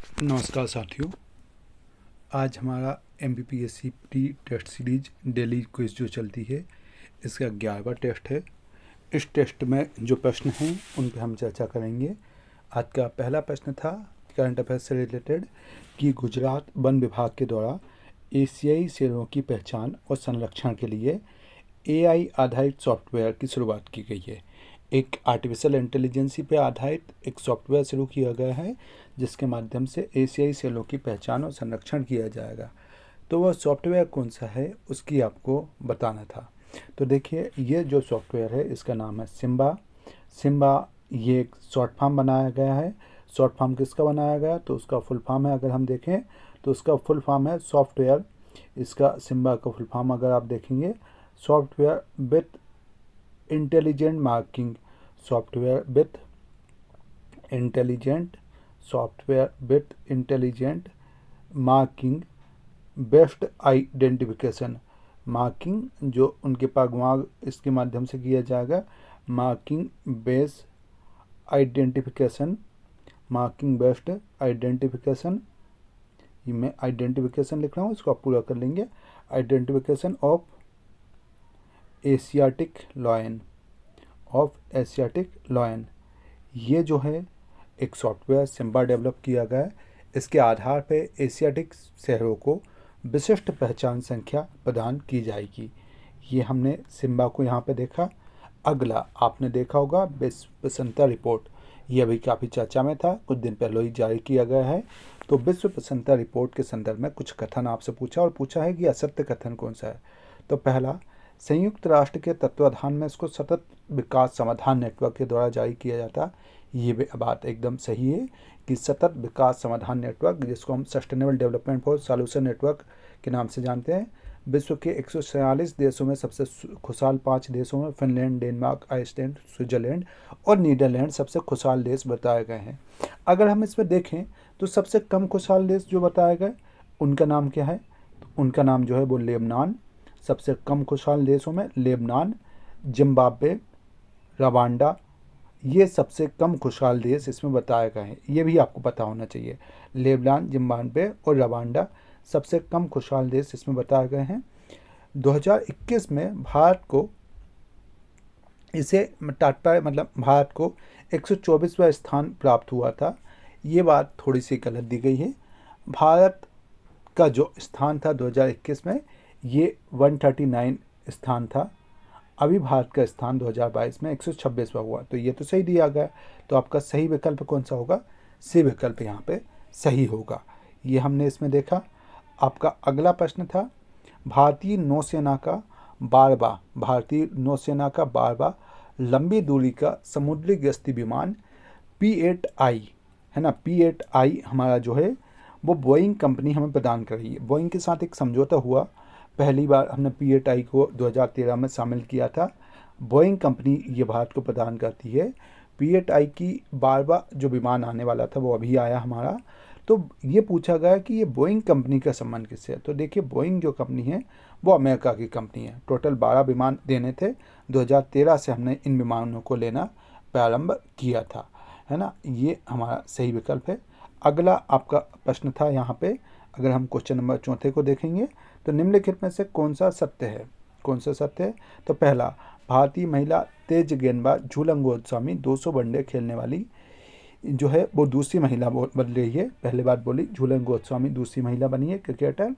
नमस्कार साथियों। आज हमारा MPPSC pre test series daily quiz जो चलती है इसका 11वां टेस्ट है। इस टेस्ट में जो प्रश्न हैं उन पर हम चर्चा करेंगे। आज का पहला प्रश्न था करंट अफेयर्स से रिलेटेड कि गुजरात वन विभाग के द्वारा एशियाई शेरों की पहचान और संरक्षण के लिए AI आधारित सॉफ्टवेयर की शुरुआत की गई है। एक आर्टिफिशियल इंटेलिजेंसी पे आधारित एक सॉफ्टवेयर शुरू किया गया है जिसके माध्यम से एशियाई सेलों की पहचान और संरक्षण किया जाएगा। तो वह सॉफ्टवेयर कौन सा है उसकी आपको बताना था। तो देखिए, ये जो सॉफ्टवेयर है इसका नाम है सिम्बा। ये एक शॉर्ट फॉर्म बनाया गया है। शॉर्ट फॉर्म किसका बनाया गया तो उसका फुल फॉर्म है, अगर हम देखें तो उसका फुल फॉर्म है सॉफ्टवेयर। इसका सिम्बा का फुल फॉर्म अगर आप देखेंगे, software with intelligent marking, software with intelligent marking best identification. Marking जो उनके पास दिमाग इसके माध्यम से किया जाएगा, मार्किंग बेस्ट आइडेंटिफिकेशन। ये मैं आइडेंटिफिकेशन लिख रहा हूँ, इसको आप पूरा कर लेंगे। Identification of Asiatic lion. ये जो है एक सॉफ्टवेयर सिम्बा डेवलप किया गया है। इसके आधार पर एशियाटिक शहरों को विशिष्ट पहचान संख्या प्रदान की जाएगी। ये हमने सिम्बा को यहाँ पे देखा। अगला आपने देखा होगा विश्व प्रसन्नता रिपोर्ट। ये अभी काफ़ी चर्चा में था, कुछ दिन पहले ही जारी किया गया है। तो विश्व प्रसन्नता रिपोर्ट के संदर्भ में कुछ कथन आपसे पूछा है कि असत्य कथन कौन सा है। तो पहला, संयुक्त राष्ट्र के तत्वाधान में इसको सतत विकास समाधान नेटवर्क के द्वारा जारी किया जाता। ये बात एकदम सही है कि सतत विकास समाधान नेटवर्क, जिसको हम sustainable development for solution network के नाम से जानते हैं, विश्व के 146 देशों में सबसे खुशहाल 5 देशों में फिनलैंड, डेनमार्क, आइसलैंड, स्विट्जरलैंड और नीदरलैंड सबसे खुशहाल देश बताए गए हैं। अगर हम इसमें देखें तो सबसे कम खुशहाल देश जो बताए गए उनका नाम क्या है, तो उनका नाम जो है वो लेबनान। सबसे कम खुशहाल देशों में लेबनान, जिम्बाब्वे, रवांडा, ये सबसे कम खुशहाल देश इसमें बताए गए हैं। ये भी आपको पता होना चाहिए। लेबनान, जिम्बाब्वे और रवांडा सबसे कम खुशहाल देश इसमें बताए गए हैं। 2021 में भारत को भारत को 124वां स्थान प्राप्त हुआ था। ये बात थोड़ी सी गलत दी गई है। भारत का जो स्थान था 2021 में, ये 139 स्थान था। अभी भारत का स्थान 2022 में 126वां हुआ। तो ये तो सही दिया गया। तो आपका सही विकल्प कौन सा होगा? सी विकल्प यहाँ पे सही होगा। ये हमने इसमें देखा। आपका अगला प्रश्न था भारतीय नौसेना का बारवा लंबी दूरी का समुद्री गश्ती विमान P-8I है ना। P-8I हमारा जो है वो बोइंग कंपनी हमें प्रदान कर रही है। बोइंग के साथ एक समझौता हुआ। पहली बार हमने P-8I को 2013 में शामिल किया था। बोइंग कंपनी ये भारत को प्रदान करती है। P-8I की बारवा जो विमान आने वाला था वो अभी आया हमारा। तो ये पूछा गया कि ये बोइंग कंपनी का संबंध किससे है। तो देखिए, बोइंग जो कंपनी है वो अमेरिका की कंपनी है। टोटल 12 विमान देने थे। 2013 से हमने इन विमानों को लेना प्रारंभ किया था, है ना। ये हमारा सही विकल्प है। अगला आपका प्रश्न था यहाँ पे, अगर हम क्वेश्चन नंबर 4 को देखेंगे तो निम्नलिखित में से कौन सा सत्य है? तो पहला, भारतीय महिला तेज गेंदबाज झूलन गोस्वामी 200 वनडे खेलने वाली जो है वो दूसरी महिला बन रही है। पहले बात बोली, झूलन गोस्वामी दूसरी महिला बनी है क्रिकेटर।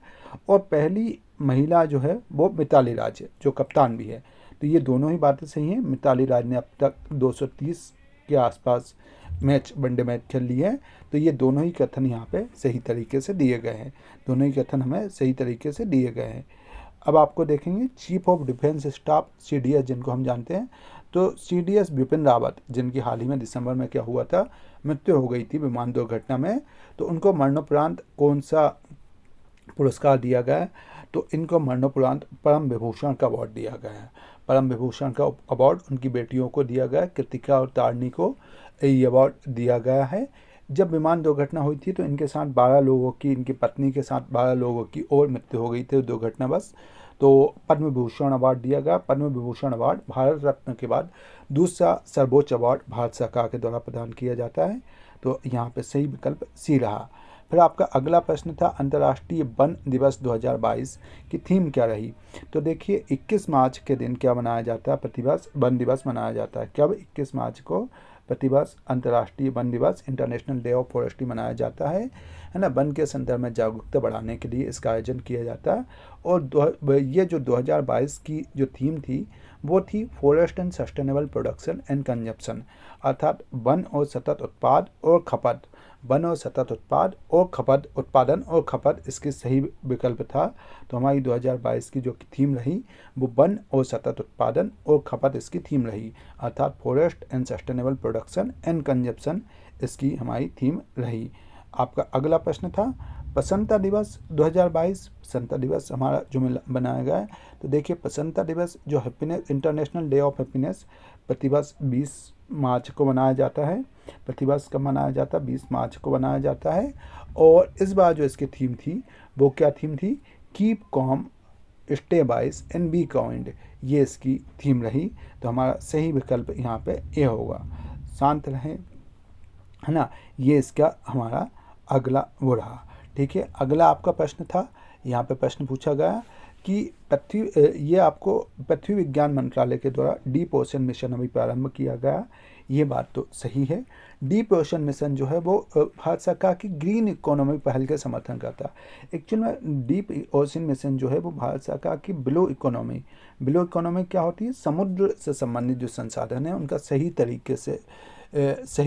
और पहली महिला जो है वो मिताली राज है, जो कप्तान भी है। तो ये दोनों ही बातें सही हैं। मिताली राज ने अब तक 230 के आसपास वनडे मैच खेल लिए हैं। तो ये दोनों ही कथन यहाँ पे सही तरीके से दिए गए हैं। दोनों ही कथन हमें सही तरीके से दिए गए हैं। अब आपको देखेंगे chief of defence staff CDS जिनको हम जानते हैं, तो CDS बिपिन रावत, जिनकी हाल ही में दिसंबर में क्या हुआ था, मृत्यु हो गई थी विमान दुर्घटना में। तो उनको मरणोपरांत कौन सा पुरस्कार दिया गया है? तो इनको मरणोपरांत परम विभूषण का अवार्ड दिया गया है। परम विभूषण का अवार्ड उनकी बेटियों को दिया गया है, कृतिका और तारणी को ये अवार्ड दिया गया है। जब विमान दुर्घटना हुई थी तो इनके साथ 12 लोगों की, इनकी पत्नी के साथ 12 लोगों की और मृत्यु हो गई थी दुर्घटनावश। तो पद्म विभूषण अवार्ड दिया गया। पद्म विभूषण अवार्ड भारत रत्न के बाद दूसरा सर्वोच्च अवार्ड भारत सरकार के द्वारा प्रदान किया जाता है। तो यहाँ पे सही विकल्प सी रहा। फिर आपका अगला प्रश्न था अंतर्राष्ट्रीय वन दिवस 2022 की थीम क्या रही। तो देखिए 21 मार्च के दिन क्या मनाया जाता है, प्रतिवर्ष वन दिवस मनाया जाता है। कब? 21 मार्च को प्रतिवर्ष अंतर्राष्ट्रीय वन दिवस, इंटरनेशनल डे ऑफ फॉरेस्ट्री मनाया जाता है ना। वन के संदर्भ में जागरूकता बढ़ाने के लिए इसका आयोजन किया जाता है। और ये जो 2022 की जो थीम थी वो थी forest and sustainable production and consumption, अर्थात वन और सतत उत्पाद और खपत। वन और सतत उत्पाद और खपत, उत्पादन और खपत इसके सही विकल्प था। तो हमारी 2022 की जो थीम रही वो वन और सतत उत्पादन और खपत इसकी थीम रही, अर्थात forest and sustainable production and consumption इसकी हमारी थीम रही। आपका अगला प्रश्न था प्रसन्नता दिवस 2022। प्रसन्नता दिवस हमारा जो बनाया गया है, तो देखिए प्रसन्नता दिवस जो happiness, international day of happiness प्रतिवर्ष 20 मार्च को मनाया जाता है। प्रतिवर्ष कब मनाया जाता है? 20 मार्च को मनाया जाता है। और इस बार जो इसकी थीम थी वो क्या थीम थी? Keep com, stay wise and be kind, ये इसकी थीम रही। तो हमारा सही विकल्प यहाँ पे ए होगा, शांत रहें, है ना। ये इसका हमारा अगला वो रहा। ठीक है, अगला आपका प्रश्न था, यहाँ पे प्रश्न पूछा गया कि पृथ्वी, ये आपको पृथ्वी विज्ञान मंत्रालय के द्वारा डीप ओशन मिशन अभी प्रारंभ किया गया। ये बात तो सही है। डीप ओशन मिशन जो है वो भारत सरकार की ग्रीन इकोनॉमी पहल के समर्थन करता है। एक्चुअल में डीप ओशन मिशन जो है वो भारत सरकार की ब्लू इकोनॉमी, ब्लू इकोनॉमी क्या होती है? समुद्र से संबंधित जो संसाधन है उनका सही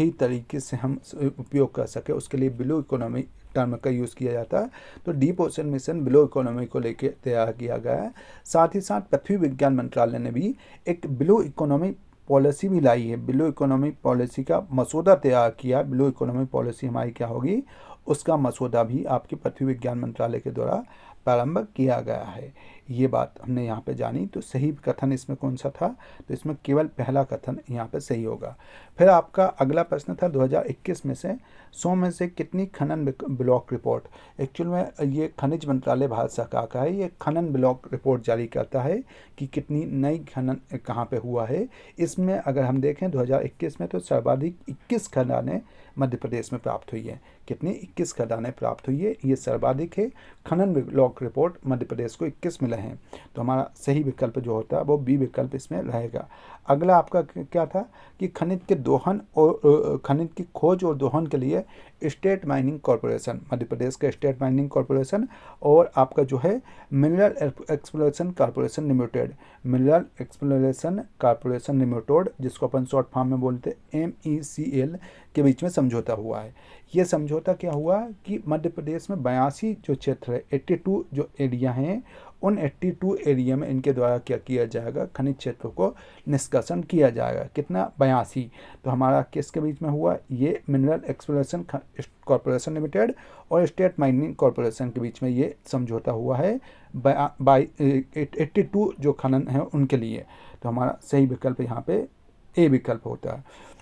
तरीके से हम उपयोग कर सके, उसके लिए ब्लू इकोनॉमी टर्म का यूज़ किया जाता है। तो deep ocean mission blue economy को लेकर तैयार किया गया है। साथ ही साथ पृथ्वी विज्ञान मंत्रालय ने भी एक ब्लू इकोनॉमी पॉलिसी भी लाई है। ब्लू इकोनॉमी पॉलिसी का मसौदा तैयार किया। ब्लू इकोनॉमी पॉलिसी हमारी क्या होगी, उसका मसौदा भी आपके पृथ्वी विज्ञान मंत्रालय के द्वारा प्रारंभ किया गया है। ये बात हमने यहाँ पे जानी। तो सही कथन इसमें कौन सा था? तो इसमें केवल पहला कथन यहाँ पे सही होगा। फिर आपका अगला प्रश्न था 2021 में से 100 में से कितनी खनन ब्लॉक रिपोर्ट। एक्चुअल में ये खनिज मंत्रालय भारत सरकार का है, ये खनन ब्लॉक रिपोर्ट जारी करता है कि कितनी नई खनन कहाँ पे हुआ है। इसमें अगर हम देखें 2021 में तो सर्वाधिक 21 खदानें मध्य प्रदेश में प्राप्त हुई है। कितनी? 21 खदानें प्राप्त हुई है, ये सर्वाधिक है। खनन ब्लॉक रिपोर्ट मध्य प्रदेश को 21 मिले हैं। तो हमारा सही विकल्प जो होता है वो बी विकल्प इसमें रहेगा। अगला आपका क्या था कि खनिज के दोहन और खनिज की खोज और दोहन के लिए state mining corporation, Madhya Pradesh का स्टेट माइनिंग कॉरपोरेशन और आपका जो है mineral exploration corporation limited, mineral exploration corporation limited जिसको अपन शॉर्ट फॉर्म में बोलते हैं MECL, के बीच में समझौता हुआ है। ये समझौता क्या हुआ कि मध्य प्रदेश में 82 जो क्षेत्र है, 82 जो एरिया हैं, उन 82 एरिया में इनके द्वारा क्या किया जाएगा, खनिज क्षेत्रों को निष्कासन किया जाएगा। कितना? 82। तो हमारा किसके बीच में हुआ? ये मिनरल एक्सप्लोरेशन कॉरपोरेशन लिमिटेड और स्टेट माइनिंग कॉरपोरेशन के बीच में ये समझौता हुआ है 82 जो खनन है उनके लिए। तो हमारा सही विकल्प यहाँ पे ए विकल्प होता है।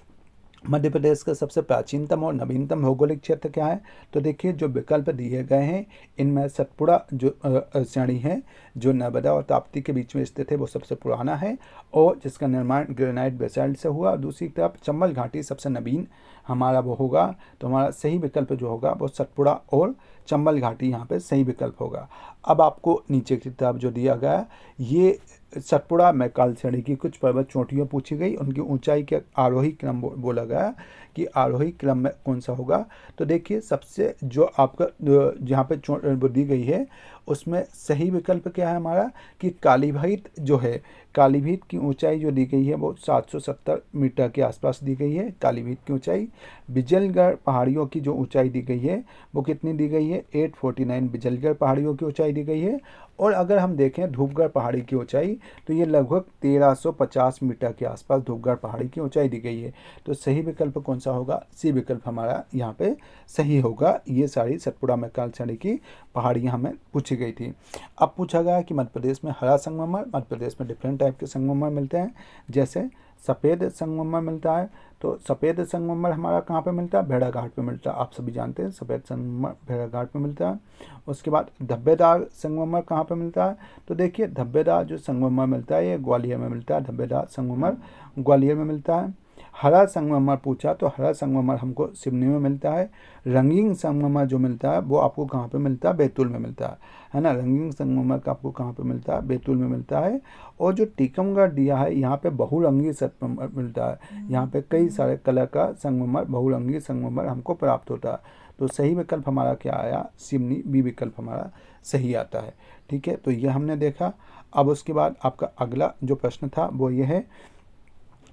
मध्य प्रदेश का सबसे प्राचीनतम और नवीनतम भौगोलिक क्षेत्र क्या है? तो देखिए जो विकल्प दिए गए हैं इनमें सतपुड़ा जो श्रेणी है जो नर्मदा और ताप्ती के बीच में स्थित है वो सबसे पुराना है और जिसका निर्माण ग्रेनाइट बेसाल्ट से हुआ। दूसरी तरफ चंबल घाटी सबसे नवीन हमारा वो होगा। तो हमारा सही विकल्प जो होगा वो सतपुड़ा और चंबल घाटी यहाँ पे सही विकल्प होगा। अब आपको नीचे की तरफ जो दिया गया ये सतपुड़ा मैकाल श्रेणी की कुछ पर्वत चोटियाँ पूछी गई, उनकी ऊंचाई के आरोही क्रम बोला गया कि आरोही क्रम में कौन सा होगा। तो देखिए सबसे जो आपका जहाँ पे चोट दी गई है उसमें सही विकल्प क्या है हमारा कि कालीभीत जो है, कालीभीत की ऊंचाई जो दी गई है वो 770 मीटर के आसपास दी गई है कालीभीत की ऊंचाई। बिजलगढ़ पहाड़ियों की जो ऊंचाई दी गई है वो कितनी दी गई है? 849 बिजलगढ़ पहाड़ियों की ऊंचाई दी गई है। और अगर हम देखें धूपगढ़ पहाड़ी की ऊंचाई तो ये लगभग 1350 मीटर के आसपास धूपगढ़ पहाड़ी की ऊंचाई दी गई है। तो सही विकल्प कौन सा होगा? सी विकल्प हमारा यहाँ पे सही होगा। ये सारी सतपुड़ा मैकाल श्रेणी की पहाड़ियाँ हमें पूछी गई थी। अब पूछा गया कि मध्य प्रदेश में हरा संगमरमर, मध्य प्रदेश में डिफरेंट टाइप के संगमरमर मिलते हैं, जैसे सफ़ेद संगमरमर मिलता है। तो सफ़ेद संगमरमर हमारा कहाँ पे मिलता है? भेड़ाघाट पे मिलता है। आप सभी जानते हैं सफ़ेद संगमरमर भेड़ाघाट पे मिलता है। उसके बाद धब्बेदार संगमरमर कहाँ पे मिलता है? तो देखिए धब्बेदार जो संगमरमर मिलता है ये ग्वालियर में मिलता है। धब्बेदार संगमरमर ग्वालियर में मिलता है। हरा संगमरमर पूछा तो हरा संगमरमर हमको सिवनी में मिलता है। रंगीन संगमरमर जो मिलता है वो आपको कहाँ पे मिलता है? बैतूल में मिलता है ना। रंगीन संगमरमर का आपको कहाँ पे मिलता है? बैतूल में मिलता है। और जो टीकमगढ़ दिया है यहाँ पे बहुरंगी संगमरमर मिलता है। यहाँ पे कई सारे कलर का संगमरमर, बहुरंगी संगमरमर हमको प्राप्त होता है। तो सही विकल्प हमारा क्या आया? सिवनी, बी विकल्प हमारा सही आता है। ठीक है, तो ये हमने देखा। अब उसके बाद आपका अगला जो प्रश्न था वो ये है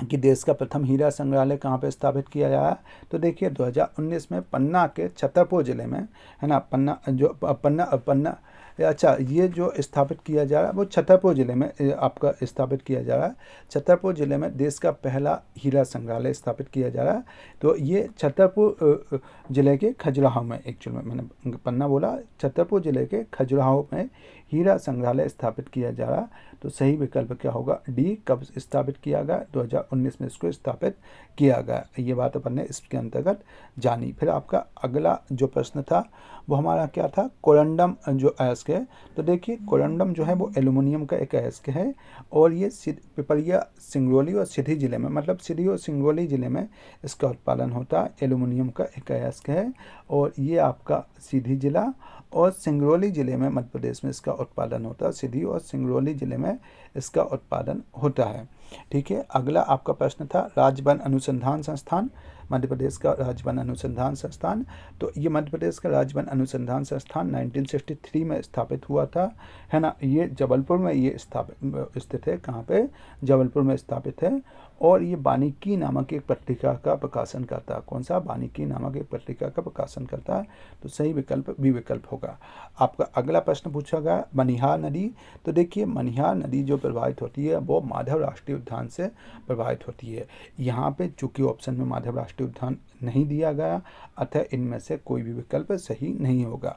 कि देश का प्रथम हीरा संग्रहालय कहाँ पे स्थापित किया गया? तो देखिए 2019 में पन्ना के छतरपुर जिले में, है ना, पन्ना अच्छा, ये जो स्थापित किया जा रहा है वो छतरपुर जिले में आपका स्थापित किया जा रहा है। छतरपुर जिले में देश का पहला हीरा संग्रहालय स्थापित किया जा रहा है। तो ये छतरपुर जिले के खजुराहो में, एक्चुअल में मैंने पन्ना बोला, छतरपुर जिले के खजुराहो में हीरा संग्रहालय स्थापित किया जा रहा है। तो सही विकल्प क्या होगा? डी। कब स्थापित किया गया? 2019 में इसको स्थापित किया गया। ये बात अपन ने इसके अंतर्गत जानी। फिर आपका अगला जो प्रश्न था वो हमारा क्या था? कोरंडम जो अयस्क है। तो देखिए कोरंडम जो है वो एल्यूमिनियम का एक अयस्क है और ये पिपरिया, सिंगरौली और सीधी जिले में, मतलब सीधी और सिंगरौली जिले में इसका उत्पादन होता है। एल्यूमिनियम का एक अयस्क है और ये आपका सीधी जिला और सिंगरौली जिले में, मध्य प्रदेश में इसका उत्पादन होता है। सीधी और सिंगरौली जिले में इसका उत्पादन होता है। ठीक है, अगला आपका प्रश्न था राज्य वन अनुसंधान संस्थान, मध्य प्रदेश का राज्य वन अनुसंधान संस्थान। तो ये मध्य प्रदेश का राज्य वन अनुसंधान संस्थान 1963 में स्थापित हुआ था, है ना। ये जबलपुर में ये स्थित है। कहाँ पे? जबलपुर में स्थापित है। और ये वानिकी नामक एक पत्रिका का प्रकाशन करता है। कौन सा? वानिकी नामक एक पत्रिका का प्रकाशन करता है। तो सही विकल्प बी विकल्प होगा। आपका अगला प्रश्न पूछा गया मनिहार नदी। तो देखिए मनिहार नदी जो प्रवाहित होती है वो माधव राष्ट्रीय उद्यान से प्रवाहित होती है। यहाँ पे चूंकि ऑप्शन में माधव राष्ट्रीय उद्यान नहीं दिया गया, अतः इनमें से कोई भी विकल्प सही नहीं होगा।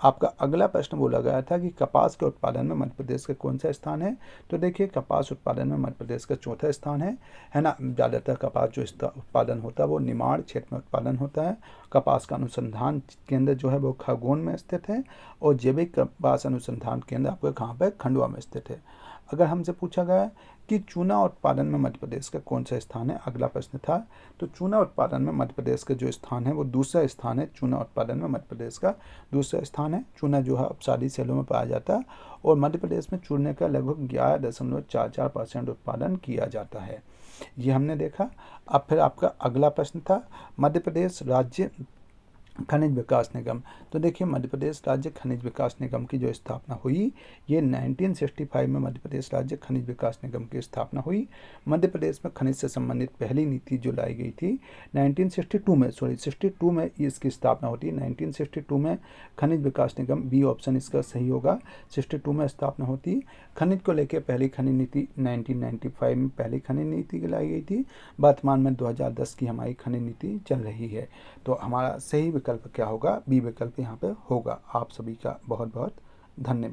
आपका अगला प्रश्न बोला गया था कि कपास के उत्पादन में मध्य प्रदेश का कौन सा स्थान है? तो देखिए कपास उत्पादन में मध्य प्रदेश का चौथा स्थान है ना। ज़्यादातर कपास जो उत्पादन होता है वो निमाड़ क्षेत्र में उत्पादन होता है। कपास का अनुसंधान केंद्र जो है वो खरगोन में स्थित है और जैविक कपास अनुसंधान केंद्र आपके कहाँ पर? खंडवा में स्थित है। अगर हमसे पूछा गया कि चूना उत्पादन में मध्य प्रदेश का कौन सा स्थान है, अगला प्रश्न था, तो चूना उत्पादन में मध्य प्रदेश का जो स्थान है वो दूसरा स्थान है। चूना उत्पादन में मध्य प्रदेश का दूसरा स्थान है। चूना जो है अपसारी सेलों में पाया जाता है और मध्य प्रदेश में चूने का लगभग 11.44% उत्पादन किया जाता है। ये हमने देखा। अब फिर आपका अगला प्रश्न था मध्य प्रदेश राज्य खनिज विकास निगम। तो देखिए मध्य प्रदेश राज्य खनिज विकास निगम की जो स्थापना हुई ये 1965 में मध्य प्रदेश राज्य खनिज विकास निगम की स्थापना हुई। मध्य प्रदेश में खनिज से संबंधित पहली नीति जो लाई गई थी 62 में इसकी स्थापना होती है। 1962 में खनिज विकास निगम, बी ऑप्शन इसका सही होगा, 62 में स्थापना होती है। खनिज को लेकर पहली खनिज नीति 1995 में पहली खनिज नीति लाई गई थी। वर्तमान में 2010 की हमारी खनिज नीति चल रही है। तो हमारा सही विकल्प क्या होगा? बी विकल्प यहाँ पे होगा। आप सभी का बहुत बहुत धन्यवाद।